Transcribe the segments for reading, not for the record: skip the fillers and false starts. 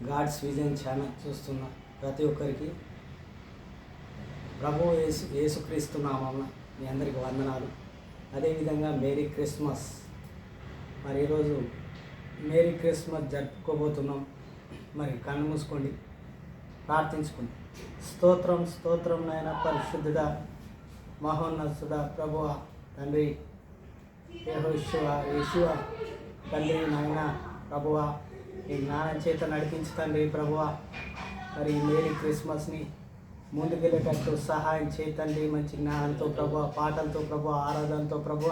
God's vision channel చూస్తున్న ప్రతి ఒక్కరికి ప్రభువు యేసుక్రీస్తు నామమున మీ అందరికీ వందనాలు. అదేవిధంగా మేరీ క్రిస్మస్. మరి ఈరోజు మేరీ క్రిస్మస్ జరుపుకోబోతున్నాం. మరి కళ్ళు మూసుకోండి, ప్రార్థించుకోండి. స్తోత్రం స్తోత్రం నాయన పరిశుద్ధుడా, మహోన్నతుడా, ప్రభువ తండ్రి యేషువ తండ్రి నాయన ప్రభువ ఈ జ్ఞానం చేత నడిపించు తండ్రి ప్రభువ. మరి మేరీ క్రిస్మస్ని ముందుకెళ్ళేటట్టు సహాయం చేతండి. మంచి జ్ఞానంతో ప్రభువ, పాటలతో ప్రభువ, ఆరాధనతో ప్రభువ,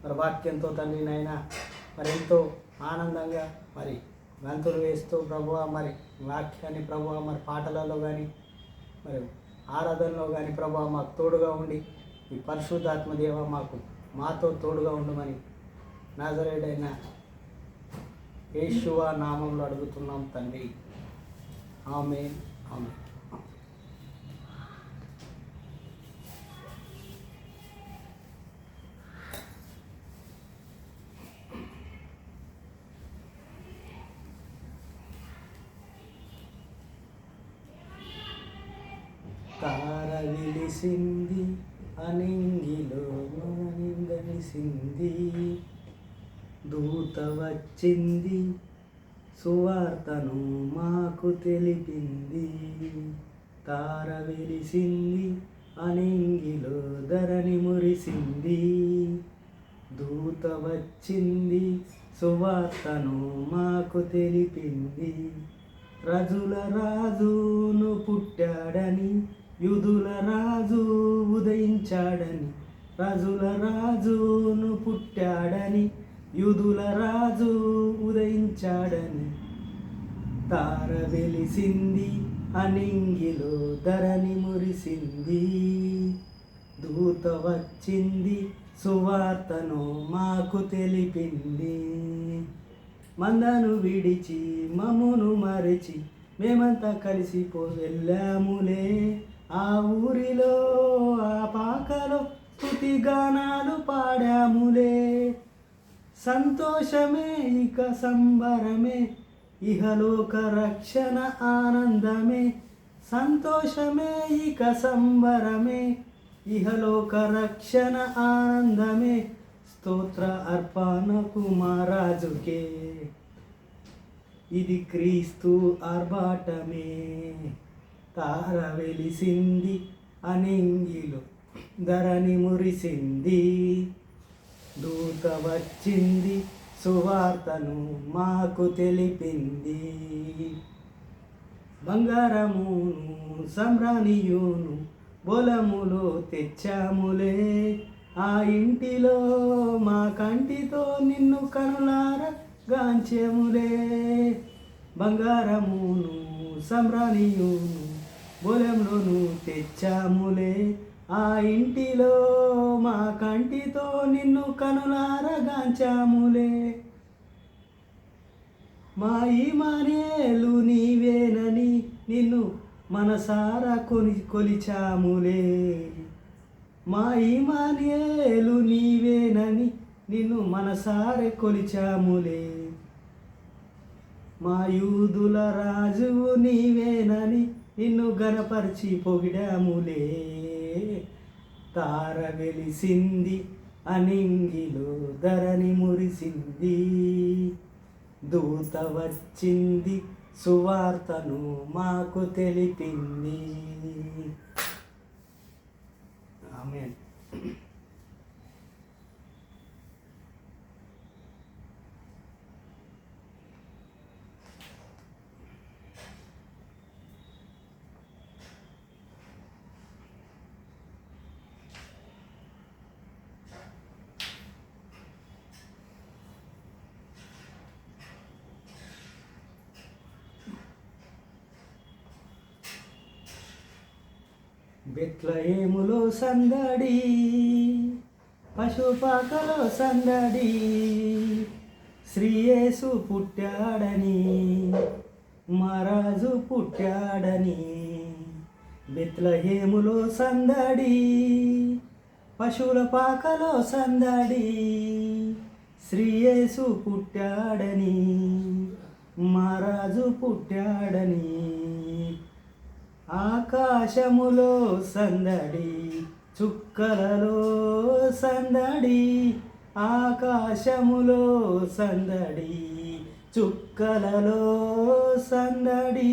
మరి వాక్యంతో తండ్రి నాయన మరి ఎంతో ఆనందంగా మరి గంతులు వేస్తూ ప్రభువ, మరి వాక్యాన్ని ప్రభువ, మరి పాటలలో కానీ మరి ఆరాధనలో కానీ ప్రభువ మాకు తోడుగా ఉండి ఈ పరిశుద్ధాత్మదేవ మాతో తోడుగా ఉండమని నజరేయుడైన యేషువ నామంలో అడుగుతున్నాం తండ్రి. ఆమేన్ ఆమేన్. తార విలిసింది అనింగిలో నిందనిసింది, దూత వచ్చింది సువార్తను మాకు తెలిపింది. తార వెలిసింది అనింగిలో ధరణి మురిసింది, దూత వచ్చింది సువార్తను మాకు తెలిపింది. రజుల రాజును పుట్టాడని, యూదుల రాజు ఉదయించాడని. రజుల రాజును పుట్టాడని, యూదుల రాజు ఉదయించాడని. తార వెలిసింది అనింగిలో ధరణి మురిసింది, దూత వచ్చింది సువార్తను మాకు తెలిపింది. మందను విడిచి మమ్మును మరచి మేమంతా కలిసిపో వెళ్ళాములే. ఆ ఊరిలో ఆ పాకలో స్తుతి గానాలు పాడాములే. సంతోషమే ఇక సంబరమే, ఇహలోక రక్షణ ఆనందమే. సంతోషమే ఇక సంబరమే, ఇహలోక రక్షణ ఆనందమే. స్తోత్ర అర్పణకు మహారాజుకే, ఇది క్రీస్తు ఆర్భాటమే. తార వెలిసింది అనింగిలో ధరణి మురిసింది, దూత వచ్చింది సువార్తను మాకు తెలిపింది. బంగారమును సమ్రాణియును బొలములో తెచ్చాములే. ఆ ఇంటిలో మా కంటితో నిన్ను కనులార గాంచెములే. బంగారమును సమ్రాణియును బొలంలోను తెచ్చాములే. ఆ ఇంటిలో మా కంటితో నిన్ను కనులార గాంచాములే. మా ఇమ్మానుయేలు నీవేనని నిన్ను మనసారా కొలిచాములే. మా ఇమ్మానుయేలు నీవేనని నిన్ను మనసారే కొలిచాములే. మా యూదుల రాజువు నీవేనని నిన్ను గణపరిచి పొగిడాములే. తార వెలిసింది అనింగిలో ధరణి మురిసింది, దూత వచ్చింది సువార్తను మాకు తెలిపింది. ఆమేన్. బెత్లెహేములో సందడి, పశుపాకలో సందడి. శ్రీయేసు పుట్టాడని, మహారాజు పుట్టాడని. బెత్లెహేములో సందడి, పశువుల పాకలో సందడి. శ్రీయేసు పుట్టాడని, మహారాజు పుట్టాడని. ఆకాశములో సందడి, చుక్కలలో సందడి, ఆకాశములో సందడి, చుక్కలలో సందడి,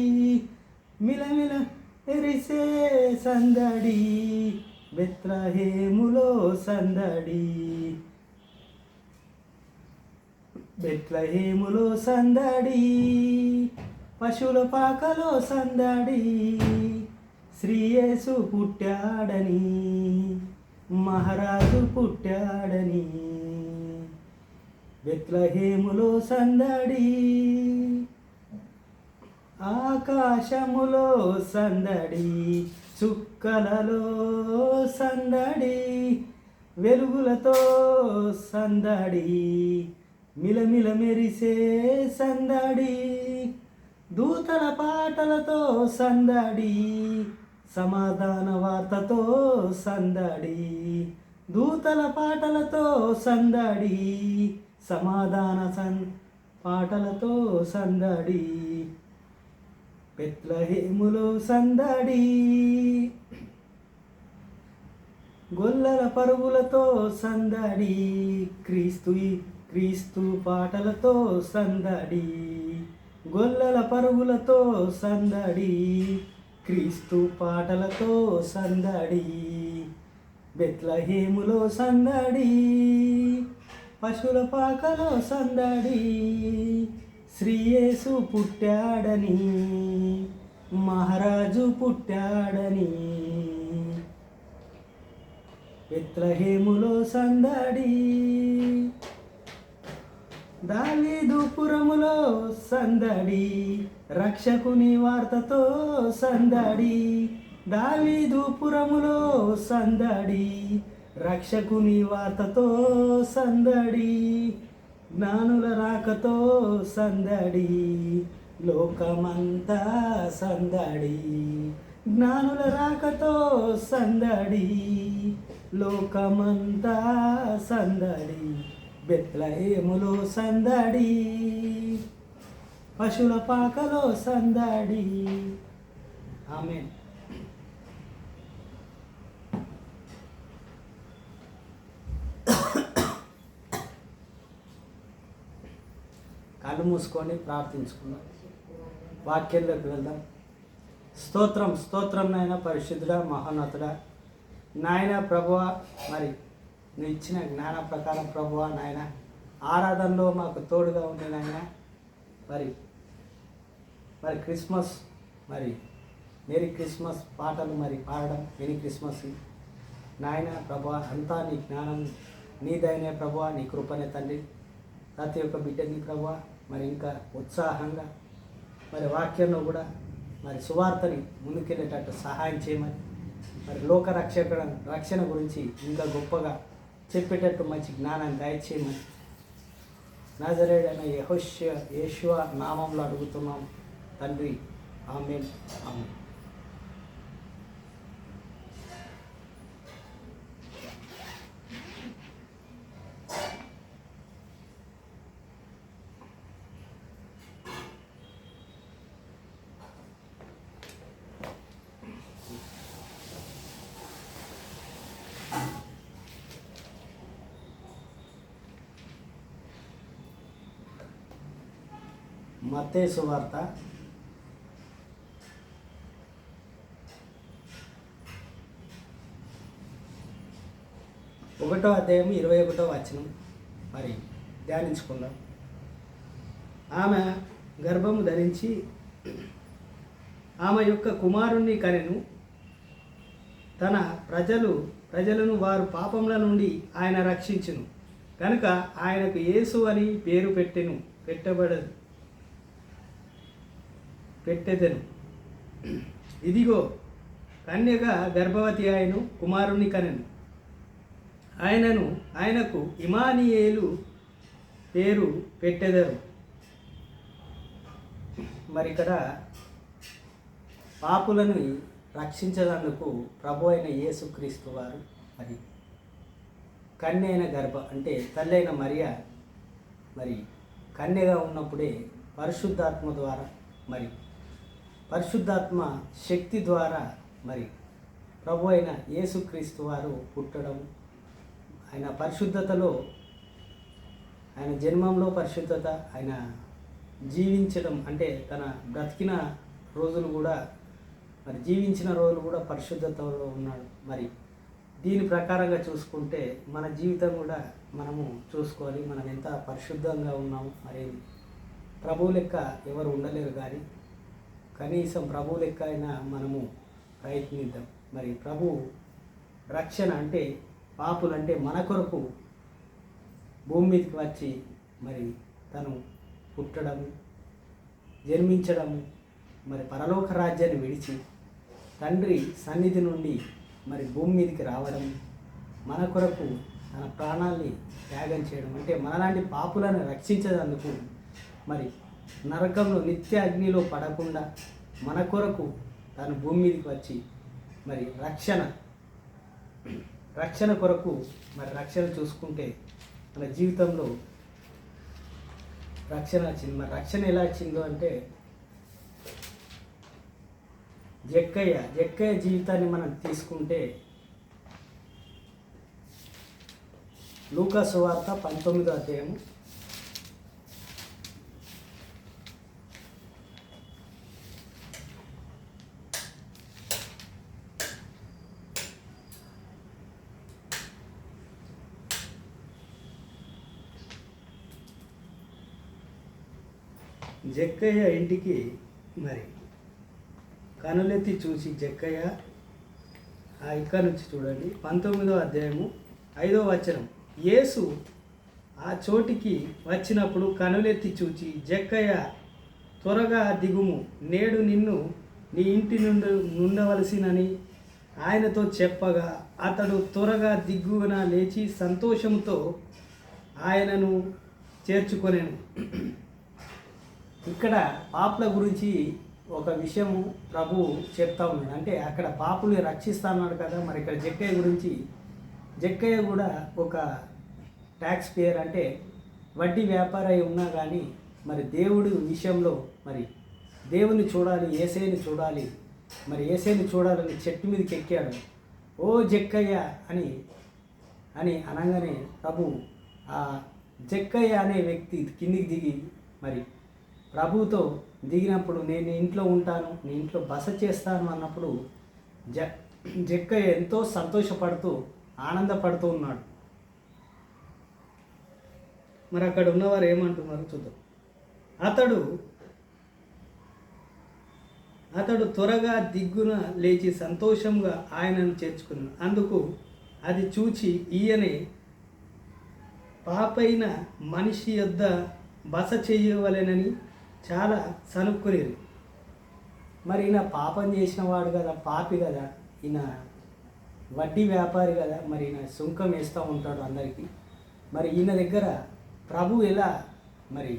మిలమిల ఎరిసే సందడి, బెత్లహేములో సందడి, బెత్లహేములో సందడి, పశువుల పాకలో సందడి, శ్రీయేసు పుట్టాడని, మహారాజు పుట్టాడని, బెత్లహేములో సందడి, ఆకాశములో సందడి, చుక్కలలో సందడి, వెలుగులతో సందడి, మిలమిల మెరిసే సందడి, దూతల పాటలతో సందడి, సమాధాన వార్తతో సందడి, దూతల పాటలతో సందడి, సమాధాన పాటలతో సందడి, బెత్లహేములో సందడి, గొల్లల పరుగులతో సందడి, క్రీస్తు పాటలతో సందడి, గొల్లల పరుగులతో సందడి, క్రీస్తు పాటలతో సందడి, బెత్లహేములో సందడి, పశువుల పాకలో సందడి, శ్రీయేసు పుట్టాడని, మహారాజు పుట్టాడని, బెత్లహేములో సందడి, దావీదుపురములో సందడి, రక్షకుని వార్తతో సందడి, దావీదుపురములో సందడి, రక్షకుని వార్తతో సందడి, జ్ఞానుల రాకతో సందడి, లోకమంతా సందడి, జ్ఞానుల రాకతో సందడి, లోకమంతా సందడి, బెత్లహేములో సందడి, పశువుల పాకలో సందడి. ఆమేన్. కళ్ళు మూసుకొని ప్రార్థించుకుందాం, వాక్యంలోకి వెళ్దాం. స్తోత్రం స్తోత్రం నాయన, పరిశుద్ధుడా, మహోన్నతుడా, నాయన ప్రభువా, మరి నువ్వు ఇచ్చిన జ్ఞాన ప్రకారం ప్రభువా నాయన, ఆరాధనలో మాకు తోడుగా ఉంది నాయన. మరి క్రిస్మస్, మరి మేరీ క్రిస్మస్ పాటలు మరి పాడడం, మెరీ క్రిస్మస్ నాయన ప్రభువా, అంతా నీ జ్ఞానం నీదైనే ప్రభువా, నీ కృపనే తండ్రి. ప్రతి ఒక్క బిడ్డని ప్రభువా మరి ఇంకా ఉత్సాహంగా మరి వాక్యంలో కూడా మరి సువార్తని ముందుకెళ్ళేటట్టు సహాయం చేయమని, మరి లోక రక్షణ గురించి ఇంకా గొప్పగా చెప్పేటట్టు మంచి జ్ఞానాన్ని దయచేయమని నజరేయుడైన యేషువ నామంలో అడుగుతున్నాం తండ్రి. ఆమేన్. ఆమేన్. మత్తయి సువార్త 1వ అధ్యాయం 21వ వచనం మరి ధ్యానించుకుందాం. ఆమె గర్భము ధరించి ఆమె యొక్క కుమారుణ్ణి కనెను. తన ప్రజలను వారు పాపముల నుండి ఆయన రక్షించును కనుక ఆయనకు యేసు అని పేరు పెట్టెదను. ఇదిగో కన్యగా గర్భవతి ఆయను కుమారుణ్ణి కనెను. ఆయనకు ఇమానియేలు పేరు పెట్టెదరు. మరి ఇక్కడ పాపులను రక్షించడానికి ప్రభు అయిన యేసుక్రీస్తు వారు మరి కన్య అయిన అంటే తల్లి అయిన మరియ మరి కన్యగా ఉన్నప్పుడే పరిశుద్ధాత్మ ద్వారా మరి పరిశుద్ధాత్మ శక్తి ద్వారా మరి ప్రభు అయిన యేసుక్రీస్తు వారు పుట్టడం, ఆయన పరిశుద్ధతలో, ఆయన జన్మంలో పరిశుద్ధత, ఆయన జీవించడం అంటే తన బ్రతికిన రోజులు కూడా మరి జీవించిన రోజులు కూడా పరిశుద్ధతలో ఉన్నాడు. మరి దీని ప్రకారంగా చూసుకుంటే మన జీవితం కూడా మనము చూసుకోవాలి, మనం ఎంత పరిశుద్ధంగా ఉన్నాము. మరి ప్రభు లెక్క ఎవరు ఉండలేరు, కానీ కనీసం ప్రభు లెక్క అయినా మనము ప్రయత్నిద్దాం. మరి ప్రభు రక్షణ అంటే పాపులు అంటే మన కొరకు భూమి మీదకి వచ్చి మరి తను పుట్టడం, జన్మించడం, మరి పరలోక రాజ్యాన్ని విడిచి తండ్రి సన్నిధి నుండి మరి భూమి మీదకి రావడం, మన కొరకు తన ప్రాణాన్ని త్యాగం చేయడం అంటే మనలాంటి పాపులను రక్షించేందుకు మరి నరకంలో నిత్య అగ్నిలో పడకుండా మన కొరకు తను భూమి మీదకి వచ్చి మరి రక్షణ కొరకు మరి రక్షణ చూసుకుంటే మన జీవితంలో రక్షణ వచ్చింది. మరి రక్షణ ఎలా వచ్చిందో అంటే జక్కయ్య జీవితాన్ని మనం తీసుకుంటే లూకా సువార్త 19వ అధ్యాయము జక్కయ్య ఇంటికి మరి కనులెత్తి చూసి జక్కయ్య ఇక్కడ నుంచి చూడండి 19వ అధ్యాయము 5వ వచనం. యేసు ఆ చోటికి వచ్చినప్పుడు కనులెత్తి చూచి, జక్కయ్య త్వరగా దిగుము, నేడు నిన్ను నీ ఇంటి నుండవలసినని ఆయనతో చెప్పగా అతడు త్వరగా దిగువన లేచి సంతోషంతో ఆయనను చేర్చుకొనేను. ఇక్కడ పాపుల గురించి ఒక విషయము ప్రభు చెప్తా ఉన్నాడు. అంటే అక్కడ పాపుల్ని రక్షిస్తా ఉన్నాడు కదా, మరి ఇక్కడ జక్కయ్య గురించి, జక్కయ్య కూడా ఒక ట్యాక్స్ పేయర్ అంటే వడ్డీ వ్యాపారి ఉన్నా కానీ మరి దేవుడి విషయంలో మరి దేవుని చూడాలి, యేసయ్యని చూడాలి, మరి యేసయ్యని చూడాలని చెట్టు మీదకి ఎక్కాడు. ఓ జక్కయ్య అని అనగానే ప్రభు ఆ జక్కయ్య అనే వ్యక్తి కిందికి దిగి మరి ప్రభుతో దిగినప్పుడు నేను నీ ఇంట్లో ఉంటాను, నీ ఇంట్లో బస చేస్తాను అన్నప్పుడు జక్కయ్య ఎంతో సంతోషపడుతూ ఆనందపడుతూ ఉన్నాడు. మరి అక్కడ ఉన్నవారు ఏమంటున్నారు చూద్దాం. అతడు త్వరగా దిగ్గున లేచి సంతోషంగా ఆయనను చేర్చుకున్నాడు. అందుకు అది చూచి ఈయనే పాపైన మనిషి యొద్ద బస చేయవలెనని చాలా సనుక్కునేది. మరి ఈయన పాపం చేసిన వాడు కదా, పాపి కదా, ఈయన వడ్డీ వ్యాపారి కదా, మరి ఈయన సుంకం వేస్తూ ఉంటాడు అందరికీ. మరి ఈయన దగ్గర ప్రభు ఎలా మరి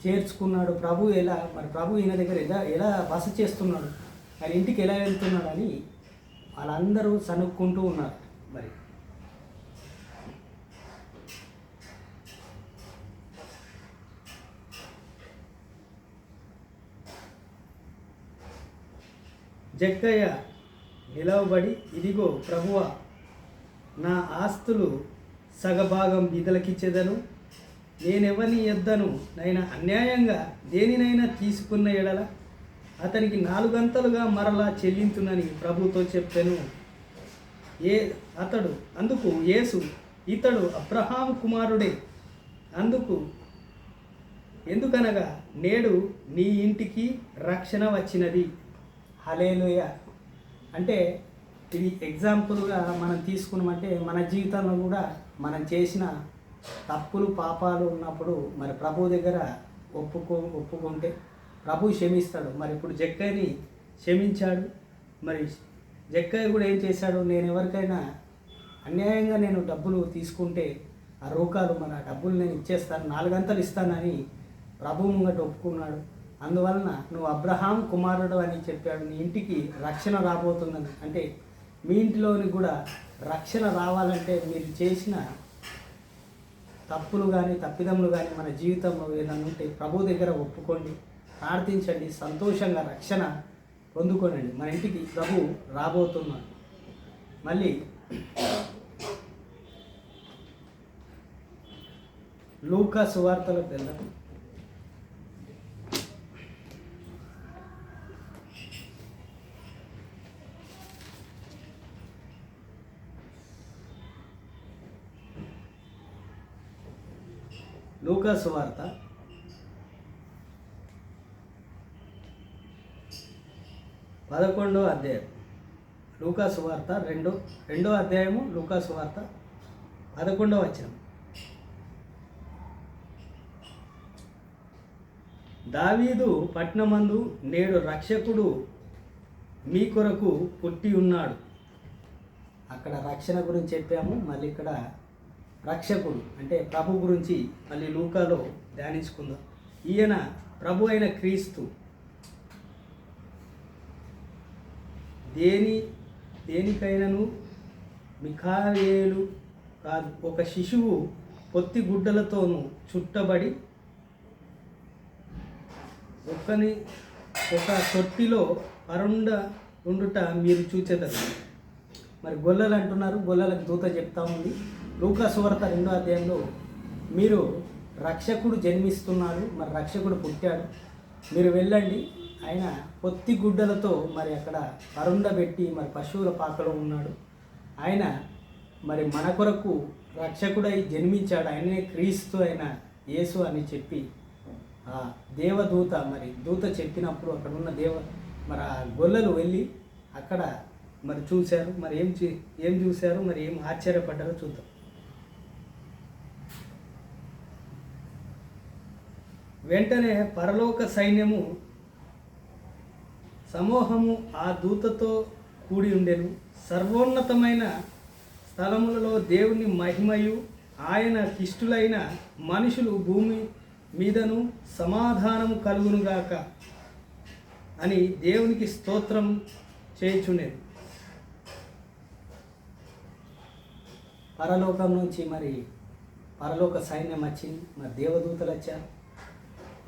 చేర్చుకున్నాడు, ప్రభు ఈయన దగ్గర ఎలా బస చేస్తున్నాడు, మరి ఇంటికి ఎలా వెళ్తున్నాడు అని వాళ్ళందరూ సనుక్కుంటూ ఉన్నారు. మరి జక్కయ్య నిలవబడి, ఇదిగో ప్రభువా, నా ఆస్తులు సగభాగం బీదలకిచ్చేదను, నేనెవని ఎద్దను నైనా అన్యాయంగా దేనినైనా తీసుకున్న ఎడల అతనికి 4 గంతలుగా మరలా చెల్లించునని ప్రభుతో చెప్పాను. అందుకు యేసు, ఇతడు అబ్రహాము కుమారుడే, ఎందుకనగా నేడు నీ ఇంటికి రక్షణ వచ్చినది. హల్లెలూయా. అంటే ఇది ఎగ్జాంపుల్గా మనం తీసుకున్నామంటే మన జీవితంలో కూడా మనం చేసిన తప్పులు పాపాలు ఉన్నప్పుడు మరి ప్రభు దగ్గర ఒప్పుకుంటే ప్రభు క్షమిస్తాడు. మరి ఇప్పుడు జక్కయ్యని క్షమించాడు. మరి జక్కయ్య కూడా ఏం చేశాడు, నేను ఎవరికైనా అన్యాయంగా నేను డబ్బులు తీసుకుంటే ఆ రూకాలు మన డబ్బులు నేను ఇచ్చేస్తాను, 4 గంటలు ఇస్తానని ప్రభు ముంగట ఒప్పుకున్నాడు. అందువలన నువ్వు అబ్రహాం కుమారుడు అని చెప్పాడు, నీ ఇంటికి రక్షణ రాబోతుందని. అంటే మీ ఇంటిలోని కూడా రక్షణ రావాలంటే మీరు చేసిన తప్పులు కానీ తప్పిదములు కానీ మన జీవితంలో ఏదైనా ఉంటే ప్రభు దగ్గర ఒప్పుకోండి, ప్రార్థించండి, సంతోషంగా రక్షణ పొందుకోనండి. మన ఇంటికి ప్రభు రాబోతున్నాడు. మళ్ళీ లూకా సువార్తలకు వెళ్దాం. లూకా సువార్త 11వ అధ్యాయం. లూకా సువార్త రెండో అధ్యాయము. లూకా సువార్త 11వ వచనం. దావీదు పట్టణమందు నేడు రక్షకుడు మీ కొరకు పుట్టి ఉన్నాడు. అక్కడ రక్షణ గురించి చెప్పాము. మళ్ళీ ఇక్కడ రక్షకుడు అంటే ప్రభు గురించి మళ్ళీ లూకాలో ధ్యానించుకుందాం. ఈయన ప్రభు అయిన క్రీస్తు దేనికైనను మిఖాయేలు కాదు, ఒక శిశువు పొత్తి గుడ్డలతోనూ చుట్టబడి ఒక తొట్టిలో ఉండుట మీరు చూచెదరు. మరి గొల్లలు అంటున్నారు, గొల్లలకు దూత చెప్తా ఉంది లూకా సువార్త 2వ అధ్యాయంలో, మీరు రక్షకుడు జన్మిస్తున్నాడు, మరి రక్షకుడు పుట్టాడు, మీరు వెళ్ళండి, ఆయన పొత్తి గుడ్డలతో మరి అక్కడ పరుండబెట్టి మరి పశువుల పాకలో ఉన్నాడు, ఆయన మరి మన కొరకు రక్షకుడై జన్మించాడు, ఆయనే క్రీస్తు అయిన యేసు అని చెప్పి ఆ దేవదూత మరి దూత చెప్పినప్పుడు అక్కడ ఉన్న మరి ఆ గొల్లలు వెళ్ళి అక్కడ మరి చూశారు. మరి ఏం చూశారు, మరి ఏం ఆశ్చర్యపడ్డారో చూద్దాం. వెంటనే పరలోక సైన్యము సమూహము ఆ దూతతో కూడి ఉండెను. సర్వోన్నతమైన స్థలములలో దేవుని మహిమయు ఆయన కిష్టులైన మనుషులు భూమి మీదను సమాధానము కలుగునుగాక అని దేవునికి స్తోత్రం చేయుచుండెను. పరలోకం నుంచి మరి పరలోక సైన్యం వచ్చింది. మరి దేవదూతలు వచ్చారు.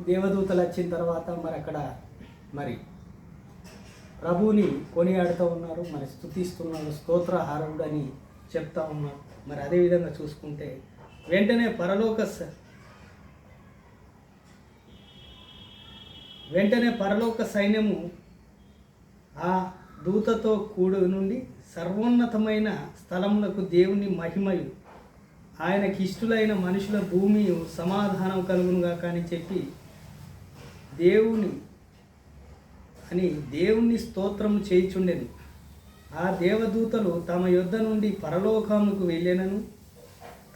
దేవదూతలు వచ్చిన తర్వాత మరి అక్కడ మరి ప్రభువుని కొనియాడుతూ ఉన్నారు, మరి స్తుతిస్తున్నారు, స్తోత్రహారుడు అని చెప్తా ఉన్నారు. మరి అదేవిధంగా చూసుకుంటే వెంటనే పరలోక సైన్యము ఆ దూతతో కూడి నుండి సర్వోన్నతమైన స్థలములకు దేవుని మహిమయు ఆయనకి ఇష్టులైన మనుషుల భూమి సమాధానం కలుగునుగా కానీ చెప్పి దేవుని స్తోత్రము చేయుచుండెను. ఆ దేవదూతలు తమ యొద్ద నుండి పరలోకముకు వెళ్ళెనను.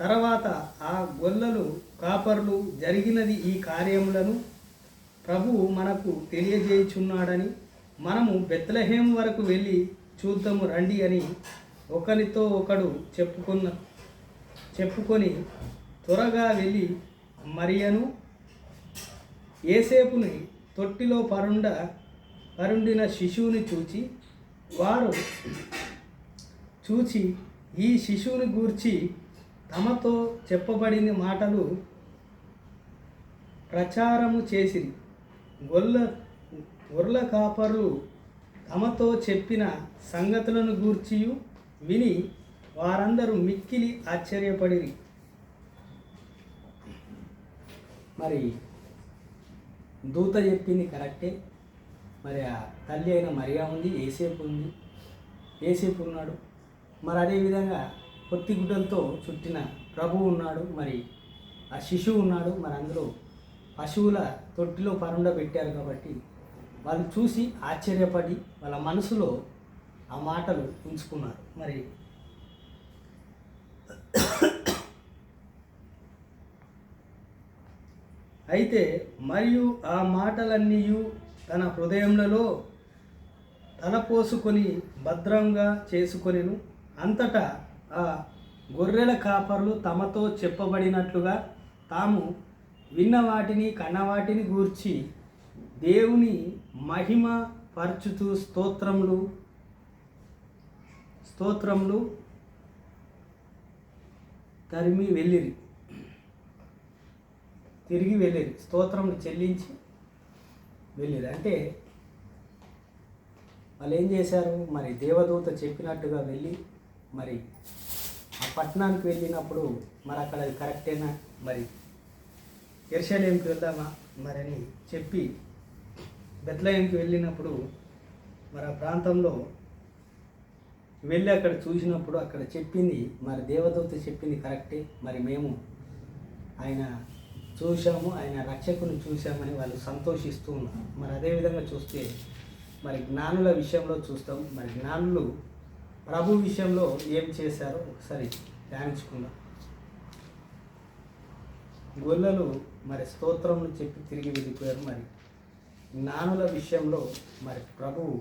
తర్వాత ఆ గొల్లలు కాపర్లు జరిగినది ఈ కార్యములను ప్రభువు మనకు తెలియజేయుచున్నాడని, మనము బెత్లెహేము వరకు వెళ్ళి చూద్దాము రండి అని ఒకరితో ఒకడు చెప్పుకొని త్వరగా వెళ్ళి మరియను యేసేపుని తొట్టిలో పరుండిన శిశువుని వారు చూచి ఈ శిశువుని గూర్చి తమతో చెప్పబడిన మాటలు ప్రచారము చేసిరి. గొర్రెల కాపరులు తమతో చెప్పిన సంగతులను గూర్చి విని వారందరూ మిక్కిలి ఆశ్చర్యపడిరి. మరి దూత చెప్పింది కరెక్టే. మరి ఆ తల్లి అయిన మరియా ఉంది, యేసేపు ఉన్నాడు. మరి అదేవిధంగా పొత్తి గుడ్డలతో చుట్టిన ప్రభువు ఉన్నాడు, మరి ఆ శిశువు ఉన్నాడు. మరి అందులో పశువుల తొట్టిలో పరుండబెట్టారు కాబట్టి వాళ్ళు చూసి ఆశ్చర్యపడి వాళ్ళ మనసులో ఆ మాటలు ఉంచుకున్నారు. మరి అయితే మరియు ఆ మాటలన్నీ తన హృదయములలో తలపోసుకొని భద్రంగా చేసుకొనెను. అంతటా ఆ గొర్రెల కాపరులు తమతో చెప్పబడినట్లుగా తాము విన్న వాటిని కన్నవాటిని గూర్చి దేవుని మహిమ పరచుతూ స్తోత్రములు తరిమి వెళ్ళిరి. తిరిగి వెళ్ళేది, స్తోత్రం చెల్లించి వెళ్ళేది. అంటే వాళ్ళు ఏం చేశారు, మరి దేవదూత చెప్పినట్టుగా వెళ్ళి మరి ఆ పట్టణానికి వెళ్ళినప్పుడు మరి అక్కడ అది కరెక్టేనా, మరి యెరూషలేముకి వెళ్దామా మరి అని చెప్పి బెత్లెహేముకి వెళ్ళినప్పుడు మరి ఆ ప్రాంతంలో వెళ్ళి అక్కడ చూసినప్పుడు అక్కడ చెప్పింది మరి దేవదూత చెప్పింది కరెక్టే, మరి మేము ఆయన చూసాము, ఆయన రక్షకుని చూసామని వాళ్ళు సంతోషిస్తూ ఉన్నారు. మరి అదేవిధంగా చూస్తే మరి జ్ఞానుల విషయంలో చూస్తాం. మరి జ్ఞానులు ప్రభు విషయంలో ఏం చేశారో ఒకసారి ధ్యానించుకుందాం. గొల్లలు మరి స్తోత్రం చెప్పి తిరిగి వెళ్ళిపోయారు. మరి జ్ఞానుల విషయంలో మరి ప్రభువు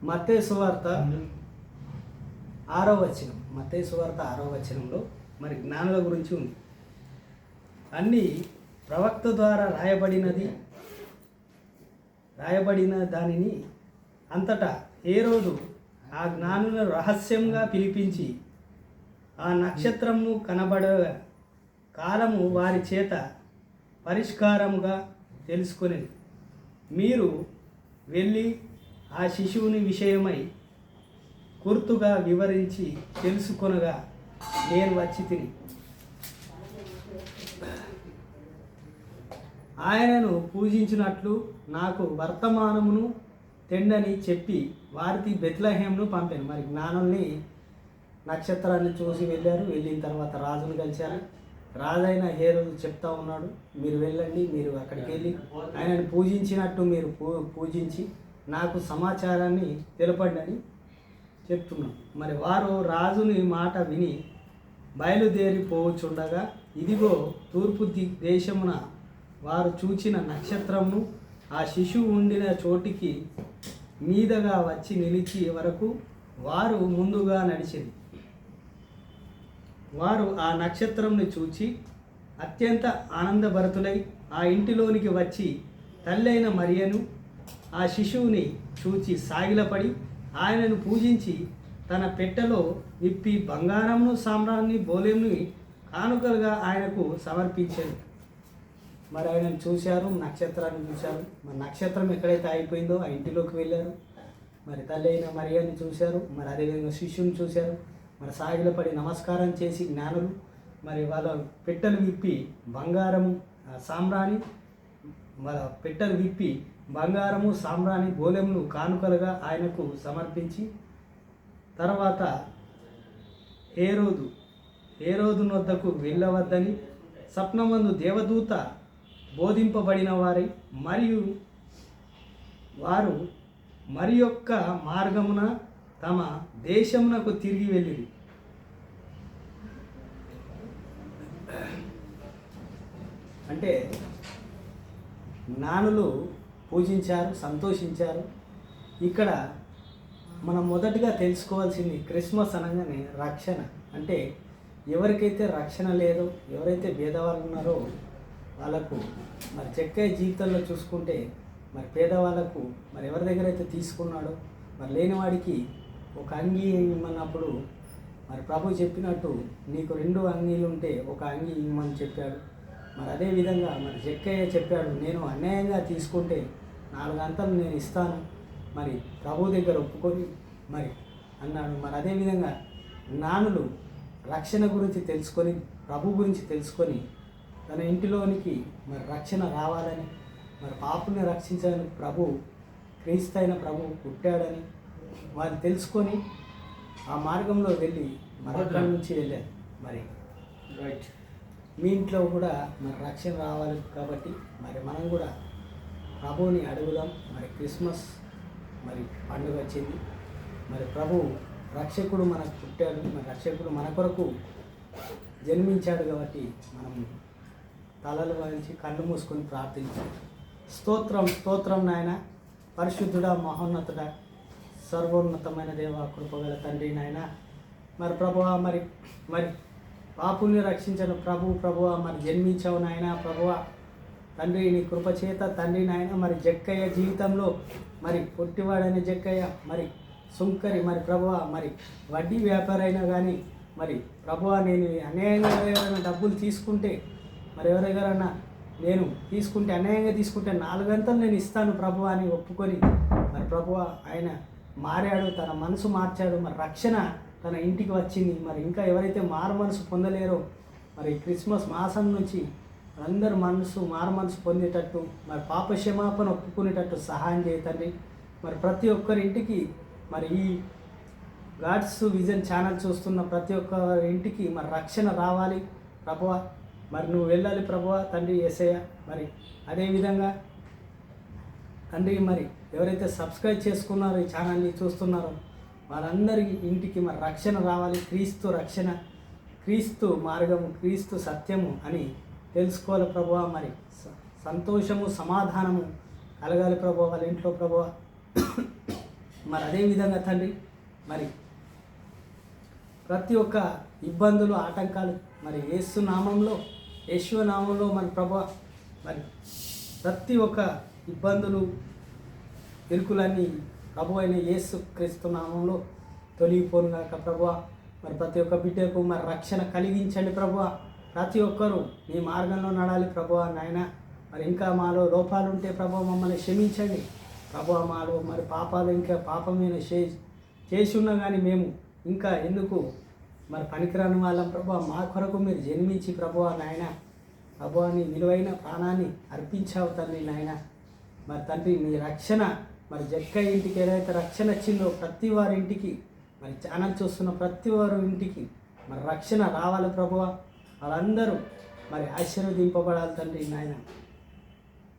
మత్తయి సువార్త 6వ వచనం, మత్తయి సువార్త 6వ వచనంలో మరి జ్ఞానుల గురించి ఉంది. అన్నీ ప్రవక్త ద్వారా రాయబడిన దానిని అంతటా హేరోదు ఆ జ్ఞానులను రహస్యంగా పిలిపించి ఆ నక్షత్రము కనబడ కాలము వారి చేత పరిష్కారముగా తెలుసుకునేది. మీరు వెళ్ళి ఆ శిశువుని విషయమై గుర్తుగా వివరించి తెలుసుకొనగా నేను వచ్చి తిని ఆయనను పూజించినట్లు నాకు వర్తమానమును తెండని చెప్పి వారికి బెత్లెహేమును పంపాను. మరి జ్ఞానుల్ని నక్షత్రాన్ని చూసి వెళ్ళారు. వెళ్ళిన తర్వాత రాజును కలిశారు. రాజైన హేరోదు చెప్తా ఉన్నాడు, మీరు వెళ్ళండి, మీరు అక్కడికి వెళ్ళి ఆయనను పూజించినట్టు మీరు పూజించి నాకు సమాచారాన్ని తెలపండి అని చెప్తున్నాం. మరి వారు రాజుని మాట విని బయలుదేరిపోవచ్చుండగా ఇదిగో తూర్పు దేశమున వారు చూచిన నక్షత్రమును ఆ శిశువు ఉండిన చోటికి మీదగా వచ్చి నిలిచి వరకు వారు ముందుగా నడిచింది. వారు ఆ నక్షత్రంని చూచి అత్యంత ఆనందభరితులై ఆ ఇంటిలోనికి వచ్చి తల్లైన మరియను ఆ శిశువుని చూచి సాగిలపడి ఆయనను పూజించి తన పెట్టెలో విప్పి బంగారమును సామ్రాన్ని బోలెముని కానుకలుగా ఆయనకు సమర్పించారు. మరి ఆయనను చూశారు, నక్షత్రాన్ని చూశారు. మరి నక్షత్రం ఎక్కడైతే అయిపోయిందో ఆ ఇంటిలోకి వెళ్ళారు. మరి తల్లి అయిన మరియని చూశారు. మరి అదేవిధంగా శిష్యుని చూశారు. మరి సాగిలపడి నమస్కారం చేసి జ్ఞానులు మరి వాళ్ళ పెట్టెలు విప్పి బంగారము సామ్రాణి వాళ్ళ పెట్టెలు విప్పి బంగారము సామ్రాణి గోలెములు కానుకలుగా ఆయనకు సమర్పించి తర్వాత హేరోదు వద్దకు వెళ్ళవద్దని స్వప్నమందు దేవదూత బోధింపబడిన వారి మరియు వారు మరి యొక్క మార్గమున తమ దేశమునకు తిరిగి వెళ్ళిరి. అంటే జ్ఞానులు పూజించారు, సంతోషించారు. ఇక్కడ మనం మొదటగా తెలుసుకోవాల్సింది క్రిస్మస్ అనగానే రక్షణ. అంటే ఎవరికైతే రక్షణ లేదో, ఎవరైతే భేదవాళ్ళు ఉన్నారో వాళ్ళకు మరి చెక్కయ్య జీవితంలో చూసుకుంటే మరి పేదవాళ్ళకు మరి ఎవరి దగ్గర అయితే తీసుకున్నాడో మరి లేనివాడికి ఒక అంగీ ఇమ్మన్నప్పుడు మరి ప్రభు చెప్పినట్టు నీకు 2 అంగీలు ఉంటే ఒక అంగీ ఇమ్మని చెప్పాడు. మరి అదేవిధంగా మరి చెక్కయ్య చెప్పాడు, నేను అన్యాయంగా తీసుకుంటే 4 అంతలు నేను ఇస్తాను, మరి ప్రభు దగ్గర ఒప్పుకొని మరి అన్నాడు. మరి అదేవిధంగా జ్ఞానులు రక్షణ గురించి తెలుసుకొని, ప్రభు గురించి తెలుసుకొని తన ఇంటిలోనికి మరి రక్షణ రావాలని, మరి పాపుల్ని రక్షించాలని ప్రభు క్రీస్తైన ప్రభు పుట్టాడని వారు తెలుసుకొని ఆ మార్గంలో వెళ్ళి మరొక నుంచి వెళ్ళారు. మరి రైట్ మీ ఇంట్లో కూడా మరి రక్షణ రావాలి కాబట్టి మరి మనం కూడా ప్రభువుని అడుగుదాం. మరి క్రిస్మస్ మరి పండుగ వచ్చింది. మరి ప్రభు రక్షకుడు మనకు పుట్టాడు, మరి రక్షకుడు మన కొరకు జన్మించాడు కాబట్టి మనం తలలు వాయించి కళ్ళు మూసుకొని ప్రార్థించాలి. స్తోత్రం స్తోత్రం నాయన, పరిశుద్ధుడా, మహోన్నతుడా, సర్వోన్నతమైన దేవ, కృపగల తండ్రి నాయన, మరి ప్రభువా మరి మరి పాపుల్ని రక్షించిన ప్రభువా మరి జన్మించావు నాయన ప్రభువా తండ్రి, నీ కృపచేత తండ్రి నాయన మరి జక్కయ్య జీవితంలో మరి పొట్టివాడైన జక్కయ్య మరి సుంకరి మరి ప్రభువా మరి వడ్డీ వ్యాపారైనా కానీ మరి ప్రభువా నేను అన్యాయంగా ఎవరైనా డబ్బులు తీసుకుంటే మరి ఎవరెవరైనా నేను తీసుకుంటే అన్యాయంగా తీసుకుంటే 4 గంటలు నేను ఇస్తాను ప్రభువా అని ఒప్పుకొని మరి ప్రభువా ఆయన మారాడు, తన మనసు మార్చాడు, మరి రక్షణ తన ఇంటికి వచ్చింది. మరి ఇంకా ఎవరైతే మారు మనసు పొందలేరో మరి క్రిస్మస్ మాసం నుంచి అందరు మారు మనసు పొందేటట్టు మరి పాప క్షమాపణ ఒప్పుకునేటట్టు సహాయం చేయతండి. మరి ప్రతి ఒక్కరింటికి మరి ఈ గాడ్స్ విజన్ ఛానల్ చూస్తున్న ప్రతి ఒక్క ఇంటికి మరి రక్షణ రావాలి ప్రభువా. మరి నువ్వు వెళ్ళాలి ప్రభువా తండ్రి యేసయ్య. మరి అదేవిధంగా తండ్రి మరి ఎవరైతే సబ్స్క్రైబ్ చేసుకున్నారో ఈ ఛానల్ని చూస్తున్నారో వాళ్ళందరి ఇంటికి మరి రక్షణ రావాలి. క్రీస్తు రక్షణ, క్రీస్తు మార్గము, క్రీస్తు సత్యము అని తెలుసుకోవాలి ప్రభువా. మరి సంతోషము సమాధానము కలగాలి ప్రభువా వాళ్ళ ఇంట్లో ప్రభువా. మరి అదేవిధంగా తండ్రి మరి ప్రతి ఒక్క ఇబ్బందులు ఆటంకాలు మరి యేసు నామంలో మరి ప్రభువా మరి ప్రతి ఒక్క ఇబ్బందులు ఇరుకులన్నీ ప్రభు అయిన యేసు క్రీస్తు నామంలో తొలగిపోనుగాక ప్రభువా. మరి ప్రతి ఒక్క బిడ్డకు మరి రక్షణ కలిగించండి ప్రభువా. ప్రతి ఒక్కరూ నీ మార్గంలో నడాలి ప్రభువా నాయన. మరి ఇంకా మాలో లోపాలు ఉంటే ప్రభువా మమ్మల్ని క్షమించండి ప్రభువా. మాలో మరి పాపాలు ఇంకా పాపమైన చేసి ఉన్నా కానీ మేము ఇంకా ఎందుకు మరి పనికిరాని వాళ్ళం ప్రభువా. మా కొరకు మీరు జన్మించి ప్రభువా నాయన ప్రభువా నీ విలువైన ప్రాణాన్ని అర్పించావు తండ్రి నాయన. మరి తండ్రి నీ రక్షణ మరి జక్కయ్య ఇంటికి ఏదైతే రక్షణ వచ్చిందో ప్రతి వారి ఇంటికి మరి ఛానల్ చూస్తున్న ప్రతి వారి ఇంటికి మరి రక్షణ రావాలి ప్రభువా. వాళ్ళందరూ మరి ఆశీర్వదింపబడాలి తండ్రి నాయన.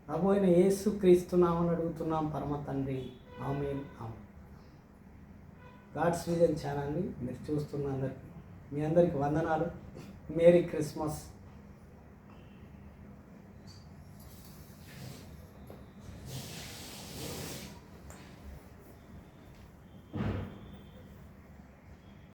ప్రభు అయిన యేసు క్రీస్తు నామమున అడుగుతున్నాం పరమ తండ్రి, ఆమేన్. గాడ్స్ విజన్ ఛానల్ని మీరు చూస్తున్న అందరికీ మీ అందరికీ వందనాలు. Merry Christmas.